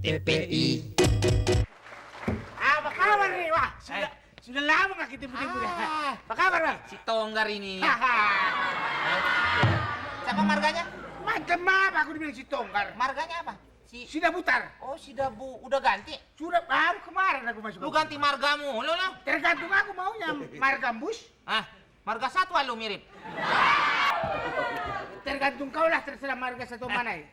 TPI. Apa kabar nih? Wah, sudah lama nggak ketemu dia. Apa kabar, Bang? Si Tonggar ini. Siapa marganya? Macam apa aku dibilang si Tonggar? Marganya apa? Sudah putar. Oh, si Dabu. Udah ganti? Sudah baru kemarin aku masuk. Lu ganti margamu, lu. Tergantung aku maunya margambus. Marga satwa lu mirip. Tergantung kau lah, terserah marga satu mana ya.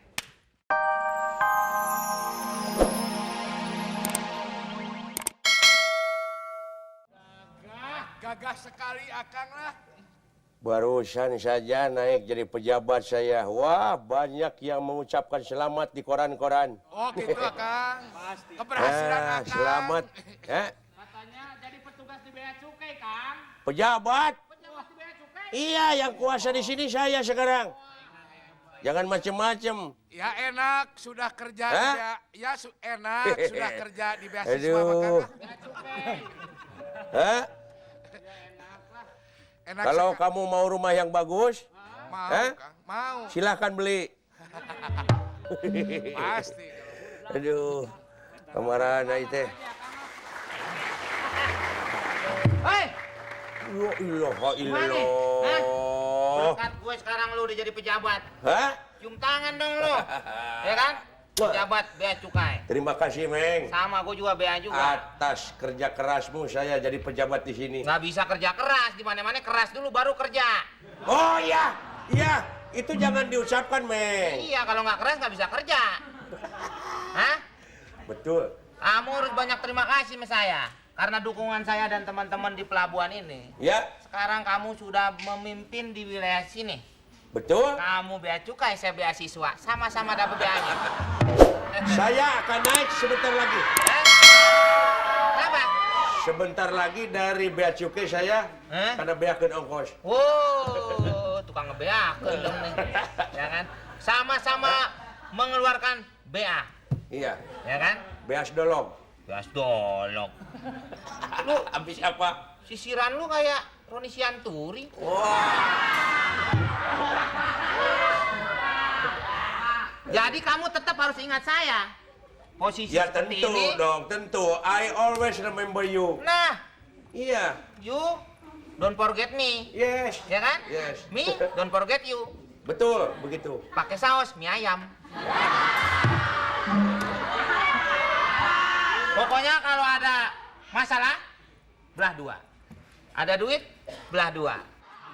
Gagah sekali Akang lah. Barusan saja naik jadi pejabat saya. Wah, banyak yang mengucapkan selamat di koran-koran. Oh gitu Akang. Pasti. Keberhasilan Akang. Selamat. Katanya jadi petugas di Bea Cukai, Kang. Pejabat? Petugas di Bea Cukai? Iya, yang kuasa di sini saya sekarang. Jangan macem-macem. Ya enak sudah kerja enak sudah kerja di beasiswa Aduh. Akang. Enak Kalau sekali. kamu mau rumah yang bagus, Mau Kang, mau. silahkan beli. Pasti. Aduh, kemarahan itu. Hei! Ya ilaha illallah. Berkat gue sekarang lu udah jadi pejabat. Hah? Cium tangan dong lu. Ya kan? Pejabat Bea Cukai. Terima kasih, Meng. Sama gue juga Bea juga. Atas kerja kerasmu saya jadi pejabat di sini. Nggak bisa kerja keras, di mana-mana keras dulu baru kerja. Oh iya, iya, itu jangan diucapkan, Meng. Iya, kalau nggak keras nggak bisa kerja. Hah? Betul. Kamu harus banyak terima kasih sama saya. Karena dukungan saya dan teman-teman di pelabuhan ini. Ya, Sekarang kamu sudah memimpin di wilayah sini. betul. Kamu Bea Cukai, saya beasiswa. Sama-sama dapat beanya. Saya akan naik sebentar lagi. Hah? Kenapa? Sebentar lagi dari bea cukai saya, karena beakeun ongkos. Wow, tukang ngebeakeun dong nih. Ya kan? Sama-sama mengeluarkan BA. Iya, Ya kan? beas dolong. Beas dolok. Lu habis apa? Sisiran lu kayak Roni Sianturi. Jadi kamu tetap harus ingat saya. Posisi Ya seperti tentu ini. dong, tentu. I always remember you. Nah, Iya, you don't forget me. yes. Ya kan? Yes. Me don't forget you. Betul, begitu. Pakai saus mie ayam. Pokoknya kalau ada masalah, belah dua. Ada duit, belah dua.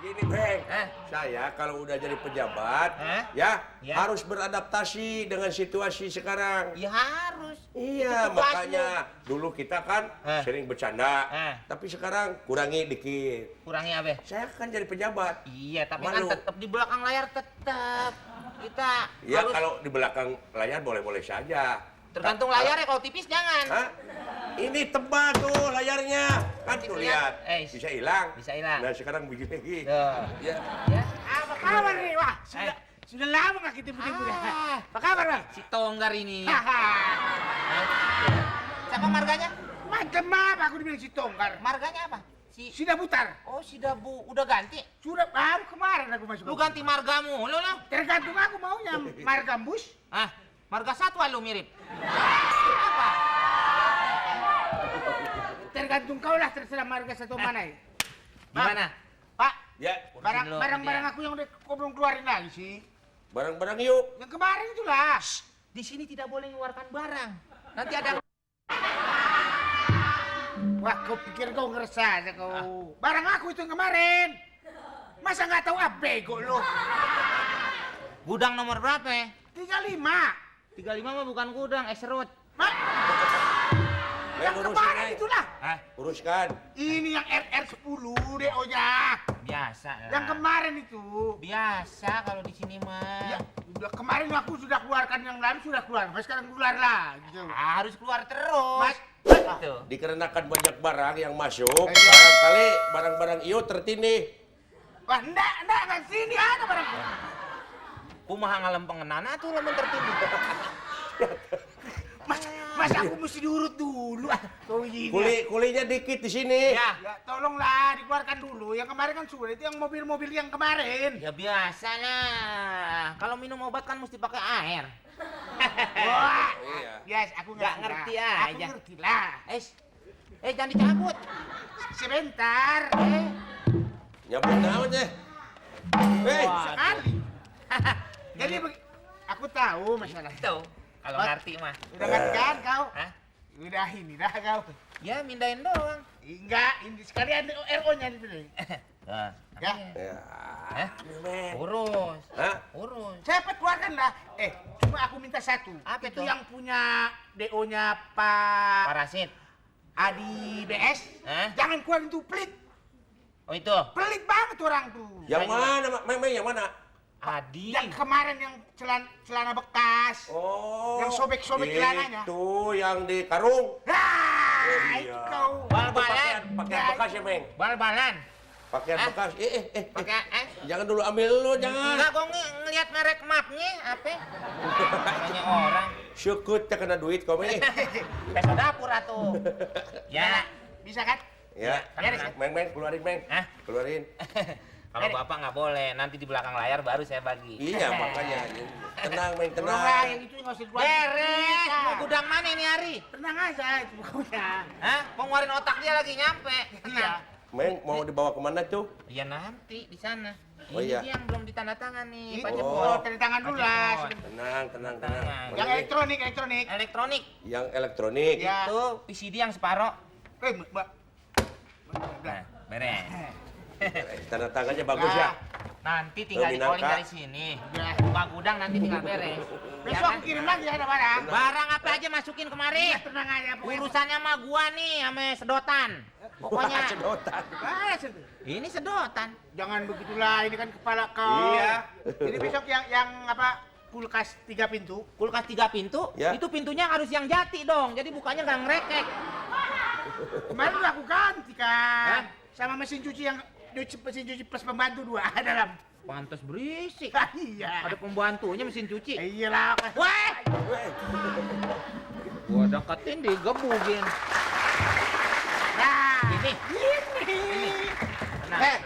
Gini, Bang. Saya kalau udah jadi pejabat, ya harus beradaptasi dengan situasi sekarang. Ya harus. Iya, Itu makanya dulu kita kan sering bercanda, tapi sekarang kurangi dikit. Kurangi apa? Saya kan jadi pejabat. Iya, tapi Malu. kan tetap di belakang layar tetap. Kita Ya harus kalau di belakang layar boleh-boleh saja. tergantung layarnya, kalau tipis jangan. Hah? Ini tebal tuh layarnya. Kan tuh lihat. Bisa hilang. Bisa hilang. Nah, sekarang begini. Tuh. Ya. Ya. Apa kabar nih? Wah, sudah lama nggak ketemu dia. Apa kabar, Bang? Si Tonggar ini. Siapa marganya? Macam apa aku dibilang si Tonggar? Marganya apa? Sudah putar. Oh, si Dabu. Udah ganti? Sudah baru kemarin aku masuk. Lu ganti margamu, lu. Tergantung aku maunya margambus. Marga satwa lu mirip. Apa? Tergantung kau lah, terserah marga satu mana ya. Gimana? Pak, Ya. barang-barang aku yang udah kau belum keluarin lagi sih. Barang-barang yuk. Yang kemarin itulah. Di sini tidak boleh mengeluarkan barang. Nanti ada. Wah, kau pikir kau ngerasa aja kau. Barang aku itu yang kemarin. Masa nggak tahu apa bego lo? Gudang nomor berapa? 35. 35 mah bukan gudang, serut. Yang kemarin itulah. Uruskan. Ini yang RR10 DO-nya. Biasa lah. Yang kemarin itu. Biasa kalau di sini mah. Ya, kemarin aku sudah keluarkan yang lain sudah keluar. Mas sekarang keluar lagi. Harus keluar terus. Mas, Gitu. Dikarenakan banyak barang yang masuk, barangkali barang-barang iyo tertindih. wah, enggak sini ada barang. Kumaha ngalem pengenana tuh lamun tertindih. Mas Masa aku mesti diurut dulu? Kau ini. Kulinya dikit di sini. Ya. Ya, tolonglah dikeluarkan dulu. Yang kemarin kan sudah itu yang mobil-mobil yang kemarin. Ya biasa lah. Kalau minum obat kan mesti pakai air. Wah. Iya. Yes, aku Nggak ngerti aja. Aku ngerti lah. Jangan dicabut. Sebentar. Nyabut naon ya? Sekali. Jadi aku tahu masalah. Tuh, kalau ngerti mah. Udah ngerti kan kau? Hah? Udah ini dah kau. Ya mindahin doang. Enggak, ini sekalian RO-nya ini. Nah, Ya. Ya. Hah? Men. Urus. Hah? Urus. Cepat keluarkan lah. Cuma aku minta satu. Apa itu itu? yang punya DO-nya Pak Parasit. Adi BS. Hah? Jangan keluarin tuh pelit. Oh itu. Pelit banget orang tuh. Yang mana, Meng? Yang mana? Adi. Yang kemarin yang celana bekas. Oh. Yang sobek-sobek celananya. Itu yang di karung. Nah, itu kau. Bal-balan. Pakaian bekas ya, Meng. Bal-balan. Pakaian Hah? bekas. Pakai Jangan dulu ambil lu, jangan. Enggak kok ngeliat merek mapnya apa? Banyak orang. Syukut kena duit kau, Meng. Peso dapur atuh. Ya. Bisa kan? Ya. Beres ya? Meng, keluarin, Meng. Hah? Keluarin. Kalau bapak nggak boleh, nanti di belakang layar baru saya bagi. Iya, makanya. Tenang, Meng, Tolonglah tenang. yang itu nggak usah dikeluarin. Beres. Bisa. Mau gudang mana ini Ari? Tenang aja itu pokoknya. Hah? Mau ngeluarin otak dia lagi nyampe. Iya. Meng, mau dibawa kemana tuh? Iya nanti di sana. Oh, Ini iya. dia yang belum ditandatangan nih, Pak Oh, Jepot. tanda tangan dulu Pak lah. Jepot. Tenang. Tenang. Yang elektronik. Elektronik. Yang elektronik. Ya. Itu PCD yang separoh. Mbak. Nah, beres. Tanda tangannya bagus ya. Nanti tinggal Minangka. di-calling dari sini. Ya. Buka gudang nanti tinggal beres. Ya Besok kan? aku kirim lagi ada barang. Barang apa aja masukin kemari. Ya, tenang aja pokoknya. Urusannya sama gua nih, sama sedotan. Pokoknya Sedotan. Ah, ini sedotan. jangan begitulah, ini kan kepala kau. Iya. Jadi besok yang apa? Kulkas 3 pintu. Kulkas 3 pintu, Ya. itu pintunya harus yang jati dong. Jadi bukanya nggak ngerekek. Kemarin udah aku ganti kan. Hah? Sama mesin cuci plus pembantu 2 dalam. Pantes berisik. Iya. Ada pembantunya mesin cuci. Iyalah. Wah, gua deketin digebugin. Nah, Ini. Tenang.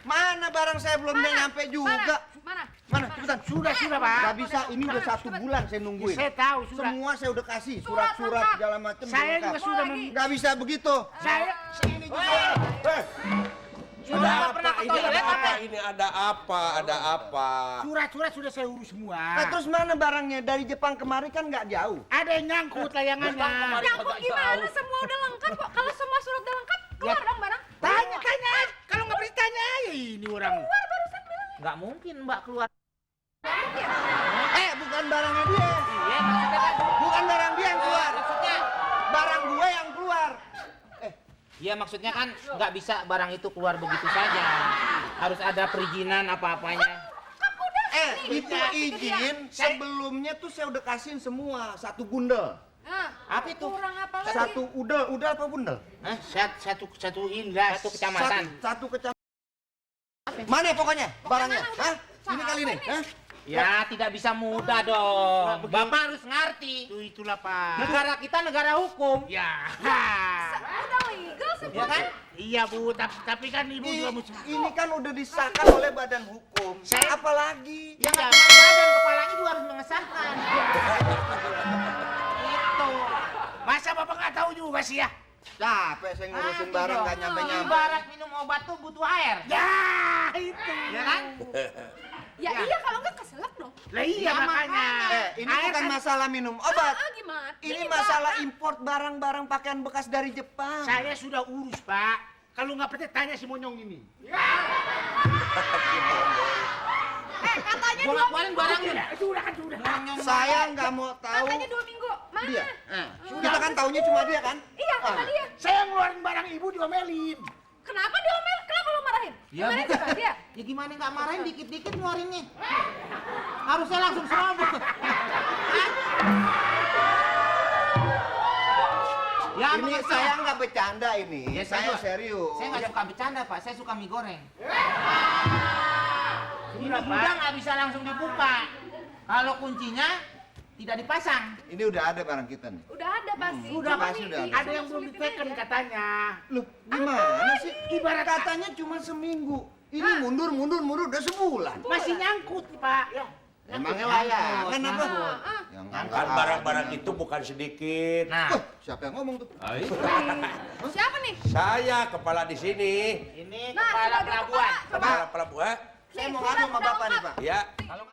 Mana barang saya belum nyampe juga. Mana? Cepetan. sudah Pak. Gak bisa, ini udah 1 bulan saya nungguin. Saya tahu sudah. Semua saya udah kasih, surat-surat segala macam. Saya juga sudah Gak bisa begitu. saya ini juga. Ada nggak apa? pernah ke Ini toilet ada apa? apa? Ini ada apa? Ada apa? Surat-surat sudah saya urus semua. Nah, terus mana barangnya? Dari Jepang kemari kan nggak jauh. Ada yang nyangkut layangannya. Nyangkut gimana? Semua udah lengkap kok. Kalau semua surat udah lengkap, keluar dong barang. Tanya. Kalau nggak bertanya ya ini orang. Nggak mungkin Mbak keluar. Bukan barangnya dia. Iya, maksudnya kan. Bukan barang dia yang keluar. Maksudnya. Barang gue yang keluar. Iya maksudnya kan nggak bisa barang itu keluar begitu saja. Harus ada perizinan apa-apanya. Itu izin sebelumnya tuh saya udah kasihin semua. 1 bundel. Nah, Apa itu? kurang apa lagi? 1 udel apa bundel? Hah? Satu indah. Satu kecamatan. Satu kecamatan. Mana pokoknya barangnya? Mana udah? Hah? Ini kali ini? Hah? Ya tidak bisa mudah dong. Bapak harus ngerti. Itulah Pak. Negara kita negara hukum. Ya. Udah legal semua. Ya kan? Iya Bu, tapi kan Ibu juga mesti. Ini kan udah disahkan oleh badan hukum. Saya- Apalagi? Ya nggak cuma badan, kepalanya juga harus mengesahkan. Itu. Masa Bapak nggak tahu juga sih ya? Capek saya ngurusin barang nggak nyampe-nyampe. Ibarat minum obat tuh butuh air. Ya, itu. Ya kan? Ya iya kalau enggak keselak dong. Lah iya Ya, makanya. Ini Air bukan kan- masalah minum obat. Gimana? Ini masalah import barang-barang pakaian bekas dari Jepang. Saya sudah urus Pak. Kalau nggak percaya tanya si Monyong ini. Katanya Gua 2 laporin minggu. barangnya. Itu udah kan sudah. Saya nggak mau tahu Katanya 2 minggu. Mana? dia. Kita kan taunya cuma dia kan? Iya, kata dia. Saya ngeluarin barang Ibu diomelin. Kenapa diomel? Kenapa lu marahin? Ya Marahin bukan. siapa? Dia. Ya gimana nggak marahin dikit-dikit ngeluarinnya. Harusnya langsung serobot. Ya, Ini makanya- saya nggak bercanda ini. Ya, saya juga. serius. Saya nggak suka bercanda Pak, saya suka mie goreng. Ini Sudah, Pak. gudang nggak bisa langsung dibuka. Kalau kuncinya tidak dipasang. Ini udah ada barang kita nih. Udah ada pasti. Udah Cuma pasti nih, udah ada. Ada yang belum sulitin diteken aja. katanya. Loh, gimana sih? Ibarat Katanya cuma seminggu. Ini mundur udah sebulan. masih nyangkut, Pak. Ya. Emangnya layangan apa? Ah, Yang Kan barang-barang itu bukan sedikit. Nah, Wah, siapa yang ngomong tuh? Siapa nih? Saya kepala di sini. ini Nah, kepala sebagai pelabuhan. kepala, coba. Kepala pelabuhan. Saya mau ngadu sama Bapak nih, Pak. Ya. Kalau